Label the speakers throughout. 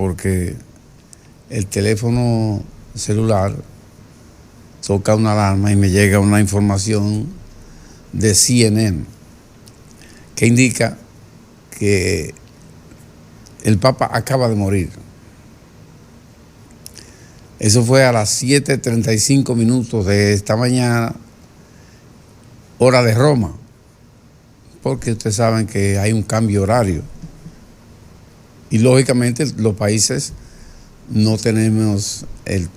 Speaker 1: porque el teléfono celular toca una alarma y me llega una información de CNN que indica que el Papa acaba de morir. Eso fue a las 7:35 de esta mañana, hora de Roma, porque ustedes saben que hay un cambio horario. Y lógicamente los países no tenemos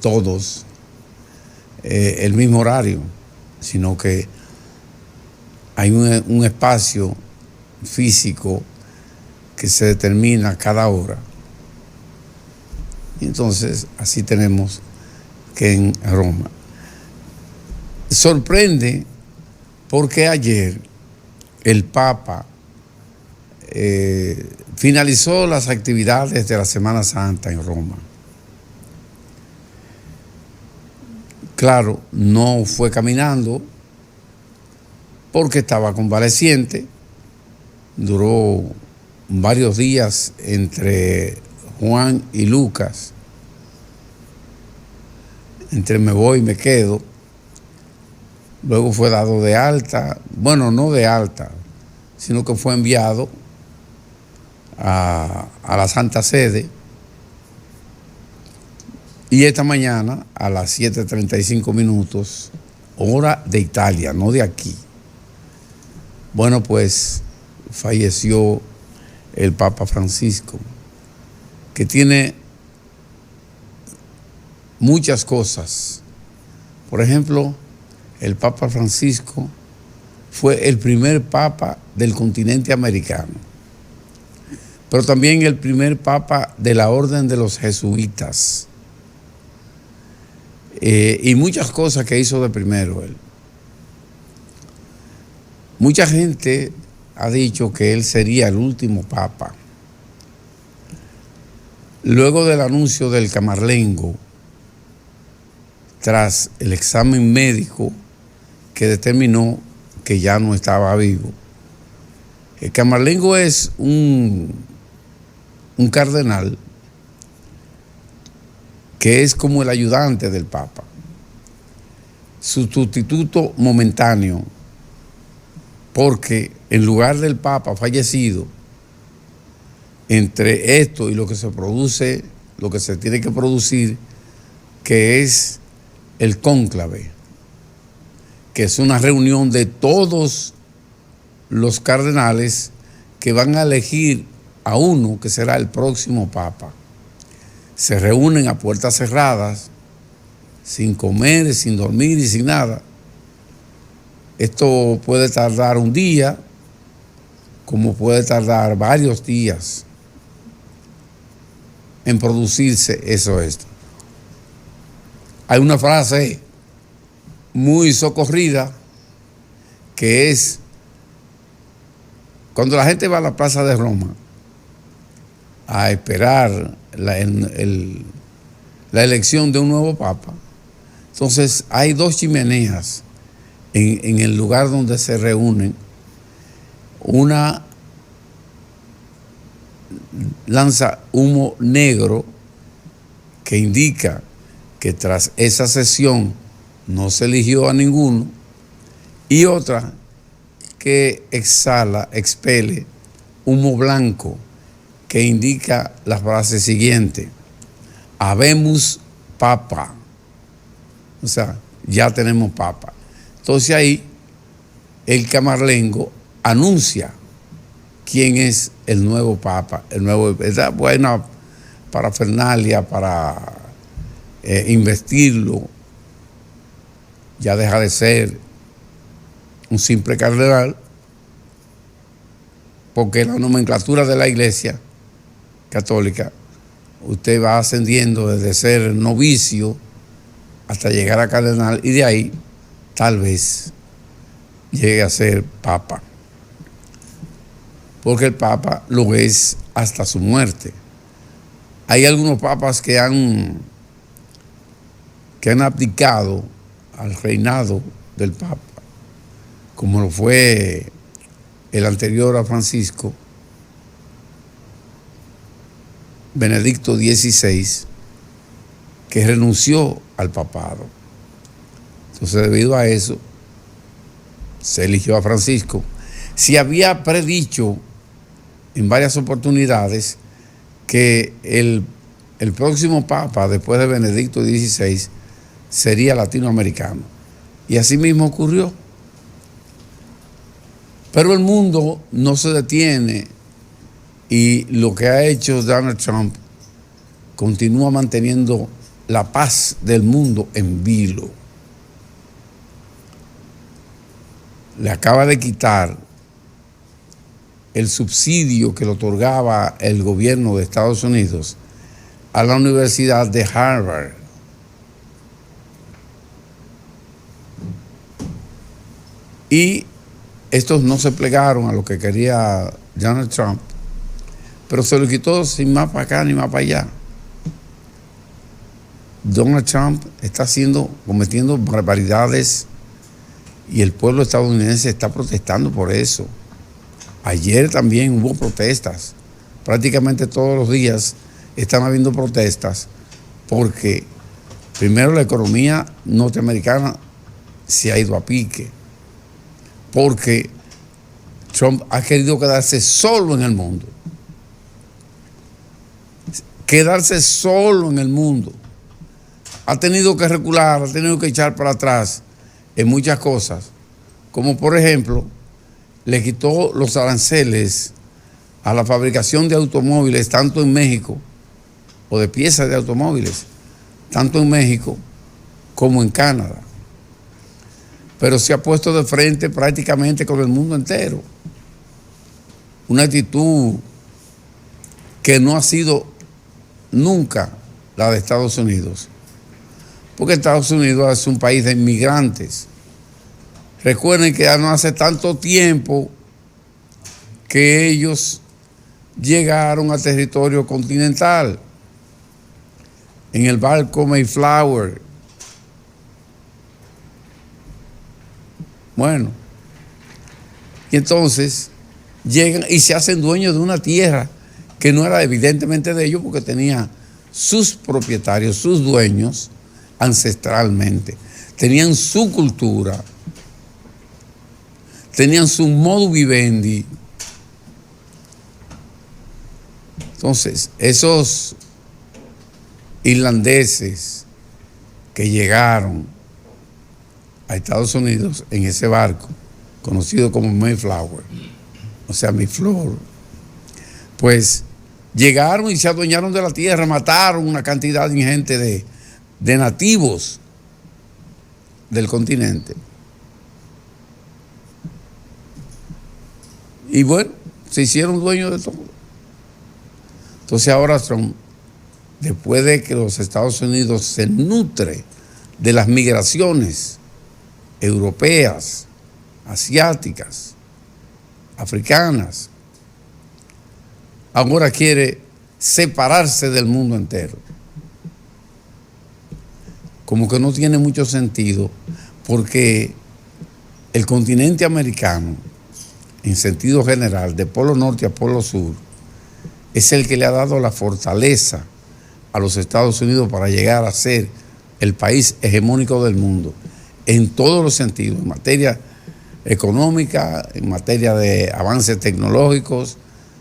Speaker 1: todos el mismo horario, sino que hay un espacio físico que se determina cada hora. Y entonces así tenemos que en Roma. Sorprende porque ayer el Papa finalizó las actividades de la Semana Santa en Roma. Claro, no fue caminando porque estaba convaleciente. Duró varios días entre Juan y Lucas, entre me voy y me quedo. Luego fue dado de alta, bueno, no de alta, sino que fue enviado a la Santa Sede. Y esta mañana, a las 7:35, hora de Italia, no de aquí, bueno, pues falleció el Papa Francisco, que tiene muchas cosas. Por ejemplo, el Papa Francisco fue el primer Papa del continente americano, pero también el primer Papa de la Orden de los Jesuitas. Y muchas cosas que hizo de primero él. Mucha gente ha dicho que él sería el último Papa. Luego del anuncio del Camarlengo, tras el examen médico que determinó que ya no estaba vivo. El Camarlengo es un cardenal que es como el ayudante del Papa, su sustituto momentáneo, porque en lugar del Papa fallecido, entre esto y lo que se produce, lo que se tiene que producir, que es el cónclave, que es una reunión de todos los cardenales que van a elegir a uno que será el próximo Papa. Se reúnen a puertas cerradas, sin comer, sin dormir y sin nada. Esto puede tardar un día, como puede tardar varios días en producirse esto. Hay una frase muy socorrida que es: cuando la gente va a la Plaza de Roma a esperar la elección de un nuevo Papa, entonces hay dos chimeneas en el lugar donde se reúnen. Una lanza humo negro que indica que tras esa sesión no se eligió a ninguno, y otra que expele humo blanco que indica la frase siguiente: habemus Papa. O sea, ya tenemos Papa. Entonces ahí el Camarlengo anuncia quién es el nuevo Papa, esa buena parafernalia para investirlo. Ya deja de ser un simple cardenal, porque la nomenclatura de la Iglesia Católica, usted va ascendiendo desde ser novicio hasta llegar a cardenal, y de ahí tal vez llegue a ser Papa, porque el Papa lo es hasta su muerte. Hay algunos papas que han abdicado al reinado del Papa, como lo fue el anterior a Francisco, Benedicto XVI, que renunció al papado. Entonces, debido a eso, se eligió a Francisco. Se había predicho en varias oportunidades que el próximo papa, después de Benedicto XVI, sería latinoamericano. Y así mismo ocurrió. Pero el mundo no se detiene y lo que ha hecho Donald Trump continúa manteniendo la paz del mundo en vilo. Le acaba de quitar el subsidio que le otorgaba el gobierno de Estados Unidos a la Universidad de Harvard. Y estos no se plegaron a lo que quería Donald Trump, pero se lo quitó sin más para acá ni más para allá. Donald Trump está cometiendo barbaridades y el pueblo estadounidense está protestando por eso. Ayer también hubo protestas. Prácticamente todos los días están habiendo protestas porque primero la economía norteamericana se ha ido a pique, porque Trump ha querido quedarse solo en el mundo. Quedarse solo en el mundo. Ha tenido que recular, ha tenido que echar para atrás en muchas cosas, como por ejemplo, le quitó los aranceles a la fabricación de automóviles, tanto en México, o de piezas de automóviles, tanto en México como en Canadá. Pero se ha puesto de frente prácticamente con el mundo entero. Una actitud que no ha sido nunca la de Estados Unidos. Porque Estados Unidos es un país de inmigrantes. Recuerden que ya no hace tanto tiempo que ellos llegaron al territorio continental en el barco Mayflower. Bueno, y entonces llegan y se hacen dueños de una tierra que no era evidentemente de ellos porque tenía sus propietarios, sus dueños ancestralmente. Tenían su cultura, tenían su modo vivendi. Entonces, esos irlandeses que llegaron a Estados Unidos en ese barco, conocido como Mayflower, o sea, Mayflower, pues llegaron y se adueñaron de la tierra, mataron una cantidad ingente de nativos del continente. Y bueno, se hicieron dueños de todo. Entonces ahora Trump, después de que los Estados Unidos se nutre de las migraciones europeas, asiáticas, africanas, ahora quiere separarse del mundo entero. Como que no tiene mucho sentido, porque el continente americano, en sentido general, de polo norte a polo sur, es el que le ha dado la fortaleza a los Estados Unidos para llegar a ser el país hegemónico del mundo, en todos los sentidos, en materia económica, en materia de avances tecnológicos,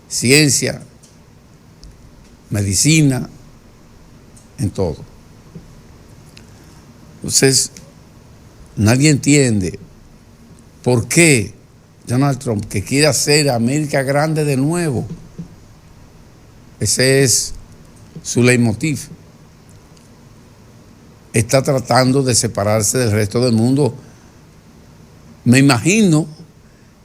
Speaker 1: ciencia, medicina, en todo. Entonces, nadie entiende por qué Donald Trump, que quiere hacer América grande de nuevo, ese es su leitmotiv, está tratando de separarse del resto del mundo. Me imagino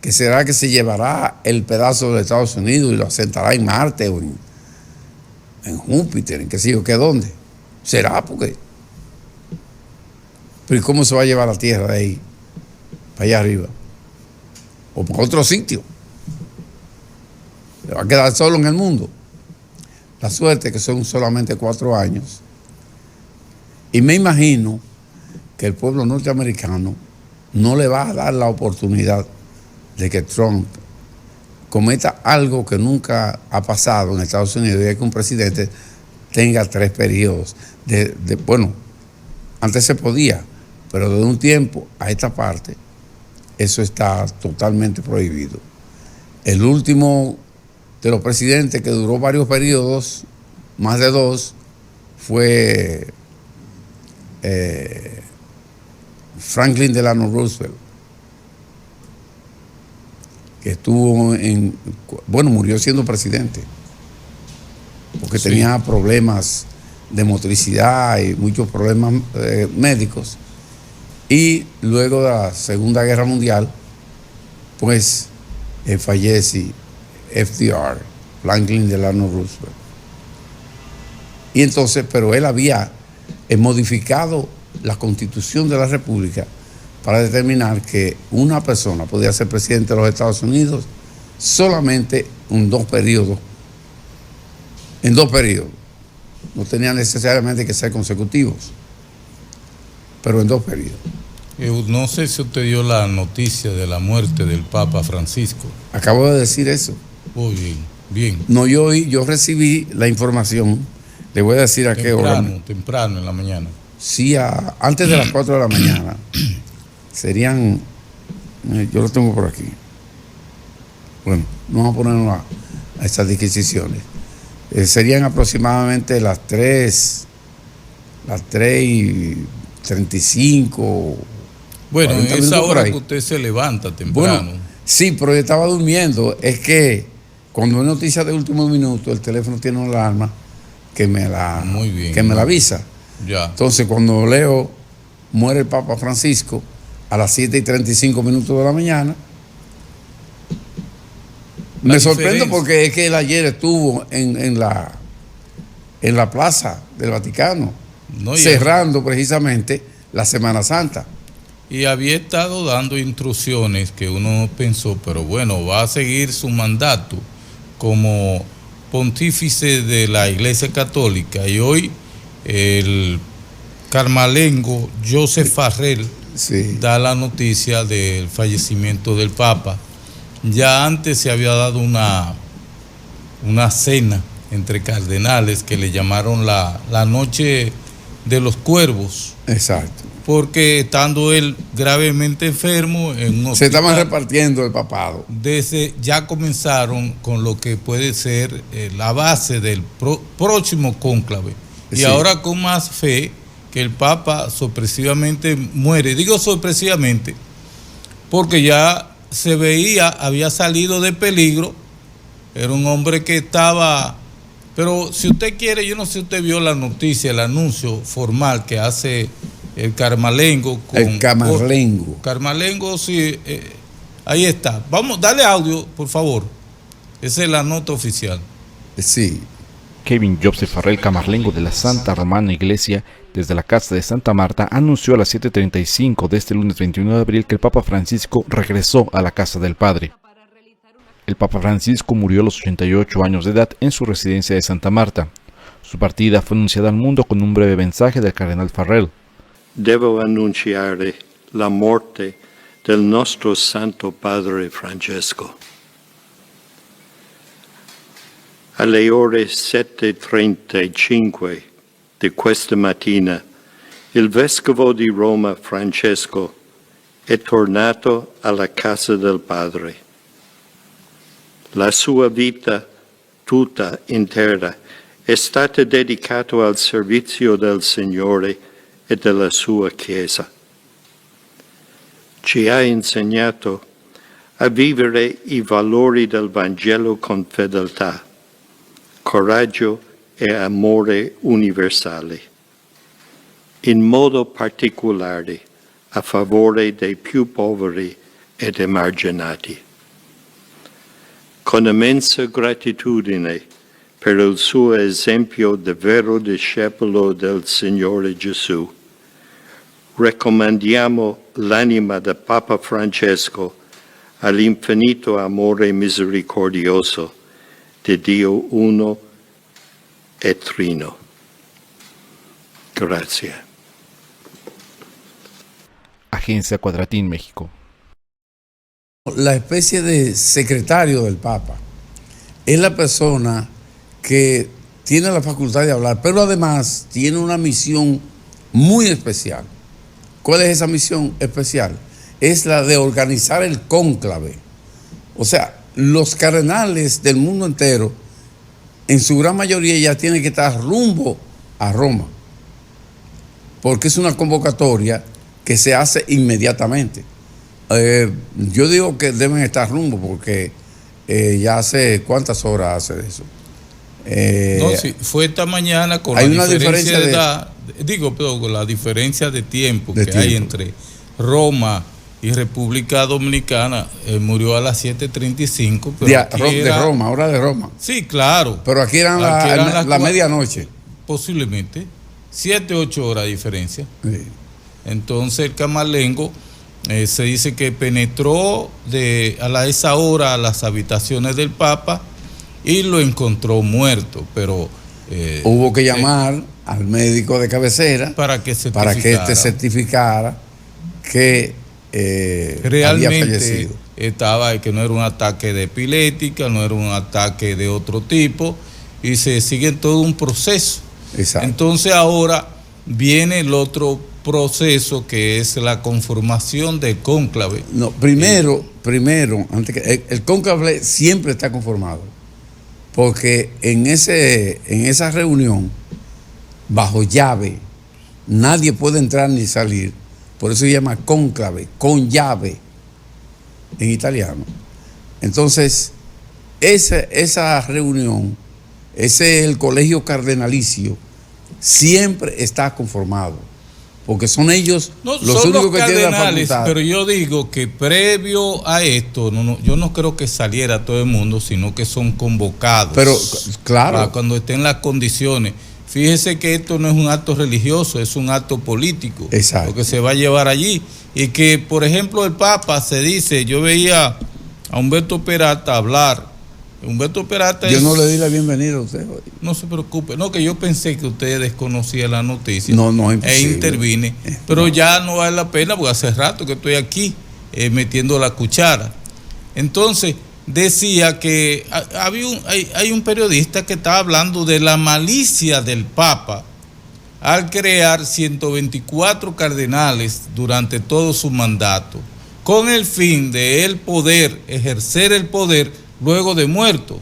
Speaker 1: que será que se llevará el pedazo de Estados Unidos y lo asentará en Marte o en Júpiter, en qué sé yo, qué dónde. Será porque... Pero ¿y cómo se va a llevar la tierra de ahí, para allá arriba? O para otro sitio. Se va a quedar solo en el mundo. La suerte es que son solamente 4 años. Y me imagino que el pueblo norteamericano no le va a dar la oportunidad de que Trump cometa algo que nunca ha pasado en Estados Unidos, y es que un presidente tenga 3 periodos. Bueno, antes se podía, pero de un tiempo a esta parte, eso está totalmente prohibido. El último de los presidentes que duró varios periodos, más de 2, fue Franklin Delano Roosevelt, que estuvo murió siendo presidente, porque sí, tenía problemas de motricidad y muchos problemas médicos. Y luego de la Segunda Guerra Mundial, pues fallece FDR, Franklin Delano Roosevelt. Y entonces, pero él había modificado la Constitución de la República para determinar que una persona podía ser presidente de los Estados Unidos solamente en 2 periodos. En 2 periodos. No tenían necesariamente que ser consecutivos, pero en 2 periodos.
Speaker 2: No sé si usted dio la noticia de la muerte del Papa Francisco.
Speaker 1: Acabo de decir eso.
Speaker 2: Oh, bien, bien.
Speaker 1: No, yo recibí la información, le voy a decir a qué hora.
Speaker 2: Temprano en la mañana.
Speaker 1: Sí, antes de las 4 de la mañana. Serían, yo lo tengo por aquí. Bueno, no vamos a ponernos a estas disquisiciones. Serían aproximadamente las 3:35.
Speaker 2: Bueno, en esa hora que usted se levanta temprano.
Speaker 1: Bueno, sí, pero yo estaba durmiendo. Es que cuando hay noticias de último minuto, el teléfono tiene una alarma que me la avisa.
Speaker 2: Ya.
Speaker 1: Entonces, cuando leo, muere el Papa Francisco a las 7:35 de la mañana, me sorprendo porque es que él ayer estuvo en la plaza del Vaticano, cerrando precisamente la Semana Santa.
Speaker 2: Y había estado dando instrucciones que uno pensó, pero bueno, va a seguir su mandato como pontífice de la Iglesia Católica. Y hoy el carmalengo Joseph Farrell da la noticia del fallecimiento del Papa. Ya antes se había dado una cena entre cardenales que le llamaron la Noche de los Cuervos.
Speaker 1: Exacto.
Speaker 2: Porque estando él gravemente enfermo en un hospital,
Speaker 1: se estaban repartiendo el papado.
Speaker 2: Ya comenzaron con lo que puede ser la base del próximo cónclave. Sí. Y ahora con más fe que el Papa sorpresivamente muere. Digo sorpresivamente porque ya se veía, había salido de peligro. Era un hombre que estaba... Pero si usted quiere, yo no sé si usted vio la noticia, el anuncio formal que hace el Carmalengo.
Speaker 1: El Camarlengo.
Speaker 2: Carmalengo, sí. Ahí está. Vamos, dale audio, por favor. Esa es la nota oficial.
Speaker 1: Sí.
Speaker 3: Kevin Joseph Farrell Camarlengo de la Santa Romana Iglesia, desde la Casa de Santa Marta, anunció a las 7:35 de este lunes 21 de abril que el Papa Francisco regresó a la Casa del Padre. El Papa Francisco murió a los 88 años de edad en su residencia de Santa Marta. Su partida fue anunciada al mundo con un breve mensaje del cardenal Farrell.
Speaker 4: Devo annunciare la morte del nostro Santo Padre Francesco. Alle ore 7:35 di questa mattina, il Vescovo di Roma Francesco è tornato alla casa del Padre. La sua vita tutta intera è stata dedicata al servizio del Signore e della sua Chiesa. Ci ha insegnato a vivere i valori del Vangelo con fedeltà, coraggio e amore universali, in modo particolare a favore dei più poveri ed emarginati. Con immensa gratitudine per il suo esempio di vero discepolo del Signore Gesù, raccomandiamo l'anima del Papa Francesco all'infinito amore misericordioso di Dio uno e trino. Grazie.
Speaker 3: Agencia Cuadratín, México.
Speaker 1: La especie de secretario del Papa es la persona que tiene la facultad de hablar, pero además tiene una misión muy especial. ¿Cuál es esa misión especial? Es la de organizar el cónclave. O sea, los cardenales del mundo entero, en su gran mayoría, ya tienen que estar rumbo a Roma, porque es una convocatoria que se hace inmediatamente. Yo digo que deben estar rumbo, porque ya hace cuántas horas hace eso.
Speaker 2: No, sí, fue esta mañana con
Speaker 1: hay
Speaker 2: la
Speaker 1: una
Speaker 2: diferencia de edad, con la diferencia de tiempo que hay entre Roma y República Dominicana. Murió a las 7:35.
Speaker 1: De Roma, hora de Roma.
Speaker 2: Sí, claro.
Speaker 1: Pero aquí eran la medianoche.
Speaker 2: Posiblemente 7, 8 horas de diferencia.
Speaker 1: Sí.
Speaker 2: Entonces el camarlengo se dice que penetró a esa hora a las habitaciones del Papa y lo encontró muerto, pero
Speaker 1: hubo que llamar al médico de cabecera para que este certificara que
Speaker 2: realmente
Speaker 1: había fallecido.
Speaker 2: Que no era un ataque de epiléptica, no era un ataque de otro tipo, y se sigue todo un proceso.
Speaker 1: Exacto.
Speaker 2: Entonces ahora viene el otro proceso, que es la conformación del cónclave.
Speaker 1: No, primero, antes que el cónclave siempre está conformado, porque en esa reunión, bajo llave, nadie puede entrar ni salir. Por eso se llama cónclave, con llave, en italiano. Entonces, esa reunión, el colegio cardenalicio, siempre está conformado, porque son ellos los únicos que tienen la facultad.
Speaker 2: Pero yo digo que previo a esto, yo no creo que saliera todo el mundo, sino que son convocados.
Speaker 1: Pero, claro.
Speaker 2: Para cuando estén las condiciones. Fíjese que esto no es un acto religioso, es un acto político.
Speaker 1: Exacto.
Speaker 2: Lo que se va a llevar allí. Y que, por ejemplo, el Papa se dice, yo veía a Humberto Peralta hablar. Humberto Peralta
Speaker 1: yo no le di la bienvenida a usted hoy.
Speaker 2: No se preocupe, no, que yo pensé que usted desconocía la noticia.
Speaker 1: No, imposible.
Speaker 2: E intervine. Pero ya no vale la pena, porque hace rato que estoy aquí metiendo la cuchara. Entonces, decía que hay un periodista que estaba hablando de la malicia del Papa al crear 124 cardenales durante todo su mandato, con el fin de él poder ejercer el poder luego de muerto.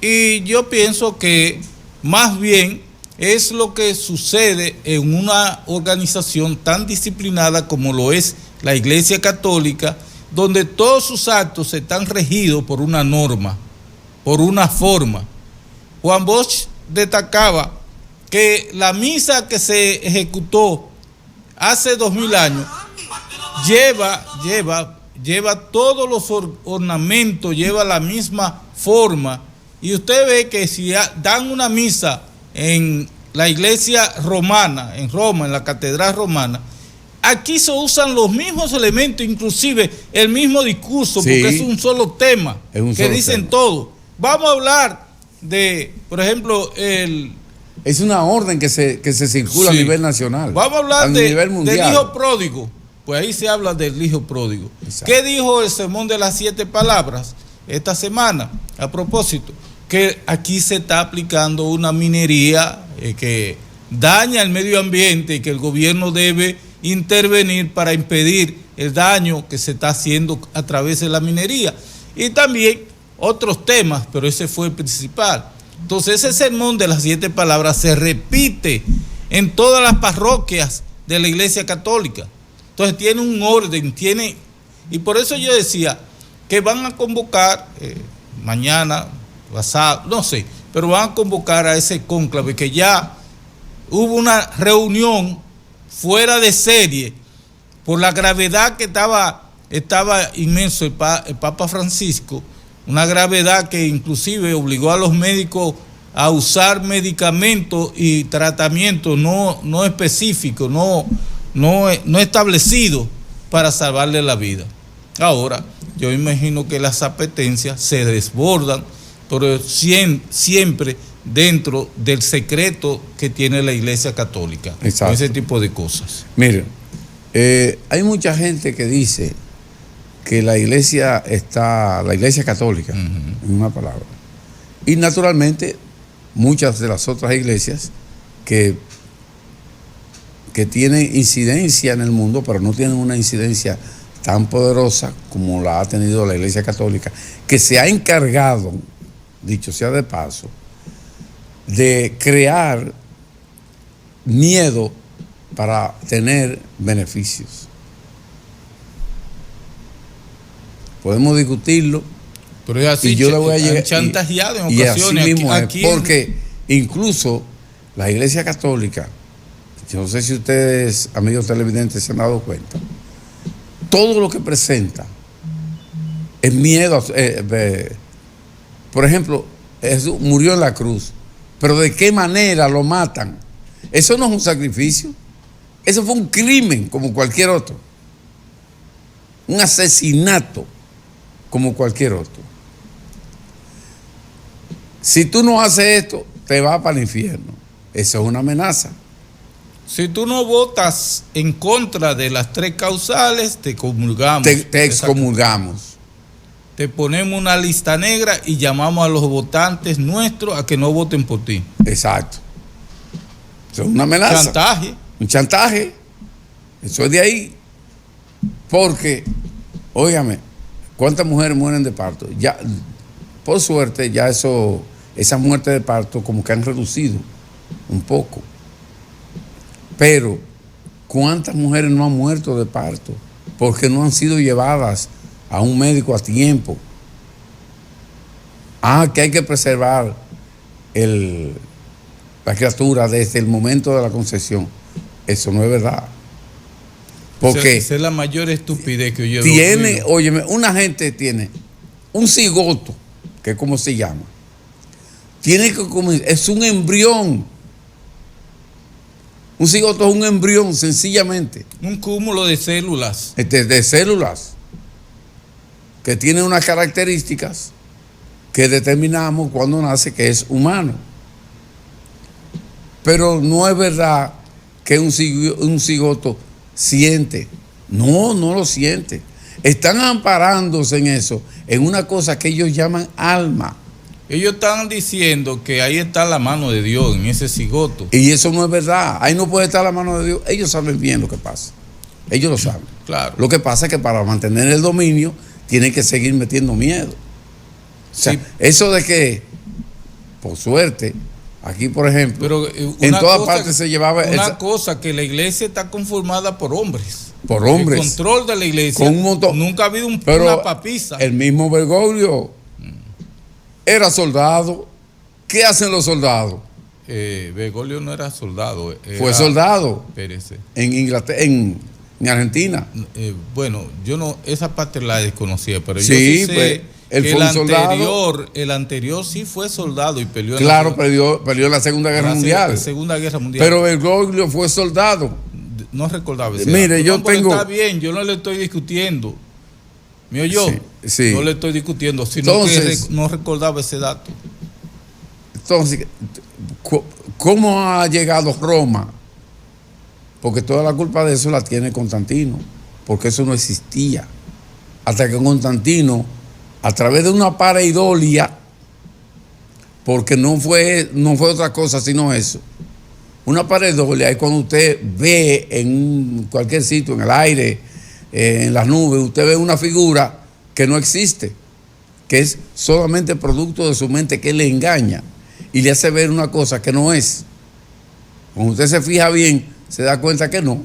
Speaker 2: Y yo pienso que más bien es lo que sucede en una organización tan disciplinada como lo es la Iglesia Católica, donde todos sus actos están regidos por una norma, por una forma. Juan Bosch destacaba que la misa que se ejecutó hace 2000 años lleva todos los ornamentos, lleva la misma forma, y usted ve que si dan una misa en la iglesia romana, en Roma, en la catedral romana, aquí se usan los mismos elementos, inclusive el mismo discurso,
Speaker 1: sí,
Speaker 2: porque es un solo tema que dicen todo. Vamos a hablar de, por ejemplo,
Speaker 1: es una orden que se circula, sí, a nivel nacional.
Speaker 2: Vamos a hablar del hijo pródigo. Pues ahí se habla del hijo pródigo. Exacto. ¿Qué dijo el sermón de las 7 palabras esta semana? A propósito, que aquí se está aplicando una minería que daña el medio ambiente y que el gobierno debe intervenir para impedir el daño que se está haciendo a través de la minería. Y también otros temas, pero ese fue el principal. Entonces ese sermón de las 7 palabras se repite en todas las parroquias de la Iglesia Católica. Entonces tiene un orden, y por eso yo decía que van a convocar mañana, pasado, no sé, pero van a convocar a ese cónclave, que ya hubo una reunión fuera de serie por la gravedad que estaba inmenso el Papa Francisco, una gravedad que inclusive obligó a los médicos a usar medicamentos y tratamientos no específicos, no establecido para salvarle la vida. Ahora, yo imagino que las apetencias se desbordan, pero siempre dentro del secreto que tiene la Iglesia Católica. Exacto. Ese tipo de cosas.
Speaker 1: Miren, hay mucha gente que dice que la Iglesia Católica, en una palabra, y naturalmente muchas de las otras iglesias que tienen incidencia en el mundo, pero no tienen una incidencia tan poderosa como la ha tenido la Iglesia Católica, que se ha encargado, dicho sea de paso, de crear miedo para tener beneficios. Podemos discutirlo,
Speaker 2: pero es así,
Speaker 1: y yo le voy a
Speaker 2: han
Speaker 1: llegar
Speaker 2: chantajeado en
Speaker 1: y
Speaker 2: ocasiones.
Speaker 1: así mismo
Speaker 2: aquí,
Speaker 1: es, porque incluso la Iglesia Católica, yo no sé si ustedes, amigos televidentes, se han dado cuenta, todo lo que presenta es miedo. Por ejemplo, Jesús murió en la cruz, pero ¿de qué manera lo matan? Eso no es un sacrificio, eso fue un crimen como cualquier otro, un asesinato como cualquier otro. Si tú no haces esto, te vas para el infierno. Eso es una amenaza.
Speaker 2: si tú no votas en contra de las 3 causales, te comulgamos.
Speaker 1: Te excomulgamos.
Speaker 2: Te ponemos una lista negra y llamamos a los votantes nuestros a que no voten por ti.
Speaker 1: Exacto. Eso es una amenaza.
Speaker 2: Chantaje.
Speaker 1: Un chantaje. Eso es de ahí. Porque, óigame, ¿cuántas mujeres mueren de parto? Ya, por suerte, ya esas muertes de parto como que han reducido un poco. Pero, ¿cuántas mujeres no han muerto de parto? Porque no han sido llevadas a un médico a tiempo. Que hay que preservar la criatura desde el momento de la concepción. Eso no es verdad. Porque
Speaker 2: esa es la mayor estupidez que yo
Speaker 1: tiene, óyeme, una gente tiene un cigoto, que es como se llama. Tiene que comer, es un embrión. Un cigoto es un embrión, sencillamente.
Speaker 2: Un cúmulo de células.
Speaker 1: De células que tienen unas características que determinamos cuando nace que es humano. Pero no es verdad que un cigoto siente. No lo siente. Están amparándose en eso, en una cosa que ellos llaman alma.
Speaker 2: Ellos están diciendo que ahí está la mano de Dios, en ese cigoto.
Speaker 1: Y eso no es verdad. Ahí no puede estar la mano de Dios. Ellos saben bien lo que pasa. Ellos lo saben.
Speaker 2: Claro.
Speaker 1: Lo que pasa es que para mantener el dominio tienen que seguir metiendo miedo. O sea,
Speaker 2: Sí.
Speaker 1: eso de que, por suerte, aquí por ejemplo,
Speaker 2: Pero
Speaker 1: en todas partes se llevaba
Speaker 2: una cosa, que la iglesia está conformada por hombres.
Speaker 1: por hombres.
Speaker 2: El control de la iglesia.
Speaker 1: Con un montón.
Speaker 2: Nunca ha habido
Speaker 1: Pero
Speaker 2: una papisa.
Speaker 1: el mismo Bergoglio era soldado. ¿Qué hacen los soldados?
Speaker 2: Bergoglio no era soldado.
Speaker 1: Fue soldado
Speaker 2: Espérese.
Speaker 1: en Inglaterra, en Argentina.
Speaker 2: Bueno, yo no, esa parte la desconocía, pero
Speaker 1: Sí,
Speaker 2: yo sí sé
Speaker 1: pues, él
Speaker 2: que
Speaker 1: fue un soldado.
Speaker 2: el anterior sí fue soldado y peleó en
Speaker 1: Claro, perdió en la Segunda Guerra Mundial.
Speaker 2: Segunda Guerra Mundial.
Speaker 1: Pero Bergoglio fue soldado.
Speaker 2: No recordaba ese
Speaker 1: Mire,
Speaker 2: dato.
Speaker 1: yo
Speaker 2: No, pero
Speaker 1: tengo-
Speaker 2: está bien, yo no le estoy discutiendo. ¿Me oyó?
Speaker 1: Sí.
Speaker 2: No le estoy discutiendo, sino
Speaker 1: Entonces-
Speaker 2: que no recordaba ese dato.
Speaker 1: Entonces, ¿cómo ha llegado Roma? Porque toda la culpa de eso la tiene Constantino, porque eso no existía. Hasta que Constantino, a través de una pareidolia, porque no fue otra cosa sino eso. Una pareidolia es cuando usted ve en cualquier sitio, en el aire, en las nubes, usted ve una figura que no existe, que es solamente producto de su mente, que le engaña y le hace ver una cosa que no es. Cuando usted se fija bien, se da cuenta que no.